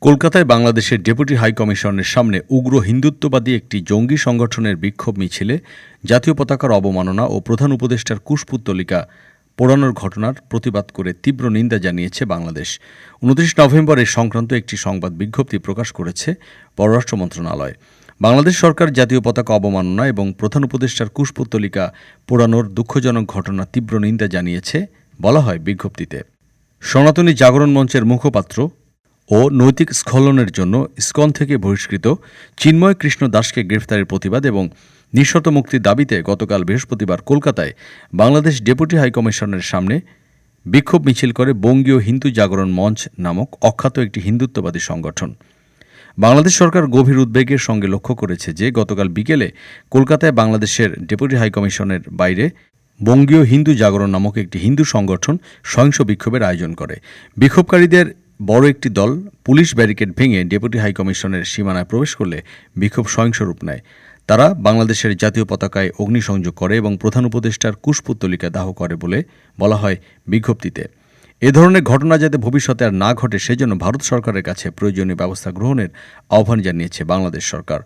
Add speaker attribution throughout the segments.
Speaker 1: কলকাতায় বাংলাদেশের ডেপুটি হাইকমিশনের সামনে উগ্র হিন্দুত্ববাদী একটি জঙ্গি সংগঠনের বিক্ষোভ মিছিলে জাতীয় পতাকার অবমাননা ও প্রধান উপদেষ্টার কুশপুত্তলিকা পোড়ানোর ঘটনার প্রতিবাদ করে তীব্র নিন্দা জানিয়েছে বাংলাদেশ। ২৯ নভেম্বর এ সংক্রান্ত একটি সংবাদ বিজ্ঞপ্তি প্রকাশ করেছে পররাষ্ট্র মন্ত্রণালয়। বাংলাদেশ সরকার জাতীয় পতাকা অবমাননা এবং প্রধান উপদেষ্টার কুশপুত্তলিকা পোড়ানোর দুঃখজনক ঘটনার তীব্র নিন্দা জানিয়েছে বলা হয় বিজ্ঞপ্তিতে। সনাতনী জাগরণ মঞ্চের মুখপাত্র ও নৈতিক স্খলনের জন্য ইসকন থেকে বহিষ্কৃত চিন্ময় কৃষ্ণ দাসকে গ্রেফতারের প্রতিবাদ এবং নিঃশর্ত মুক্তির দাবিতে গতকাল বৃহস্পতিবার কলকাতায় বাংলাদেশ ডেপুটি হাইকমিশনের সামনে বিক্ষোভ মিছিল করে বঙ্গীয় হিন্দু জাগরণ মঞ্চ নামক অখ্যাত একটি হিন্দুত্ববাদী সংগঠন। বাংলাদেশ সরকার গভীর উদ্বেগের সঙ্গে লক্ষ্য করেছে যে গতকাল বিকেলে কলকাতায় বাংলাদেশের ডেপুটি হাইকমিশনের বাইরে বঙ্গীয় হিন্দু জাগরণ নামক একটি হিন্দু সংগঠন সহিংস বিক্ষোভের আয়োজন করে। বিক্ষোভকারীদের বড় একটি দল পুলিশ ব্যারিকেড ভেঙে ডেপুটি হাইকমিশনের সীমানায় প্রবেশ করলে বিক্ষোভ সহিংস রূপ নেয়। তারা বাংলাদেশের জাতীয় পতাকায় অগ্নিসংযোগ করে এবং প্রধান উপদেষ্টার কুশপুত্তলিকা দাহ করে বলে বলা হয় বিজ্ঞপ্তিতে। এ ধরনের ঘটনা যাতে ভবিষ্যতে আর না ঘটে সেজন্য ভারত সরকারের কাছে প্রয়োজনীয় ব্যবস্থা গ্রহণের আহ্বান জানিয়েছে বাংলাদেশ সরকার।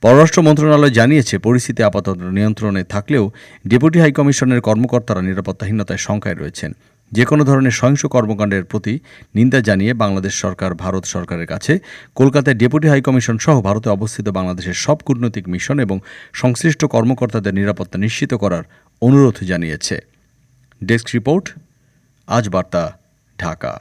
Speaker 1: পররাষ্ট্র মন্ত্রণালয় জানিয়েছে পরিস্থিতি আপাতত নিয়ন্ত্রণে থাকলেও ডেপুটি হাইকমিশনের কর্মকর্তারা নিরাপত্তাহীনতায় শঙ্কায় রয়েছেন। যে কোনো ধরনের সহিংস কর্মকাণ্ডের প্রতি নিন্দা জানিয়ে বাংলাদেশ সরকার ভারত সরকারের কাছে কলকাতায় ডেপুটি হাইকমিশন সহ ভারতে অবস্থিত বাংলাদেশের সব কূটনৈতিক মিশন এবং সংশ্লিষ্ট কর্মকর্তাদের নিরাপত্তা নিশ্চিত করার অনুরোধ জানিয়েছে। ডেস্ক রিপোর্ট, আজ বার্তা, ঢাকা।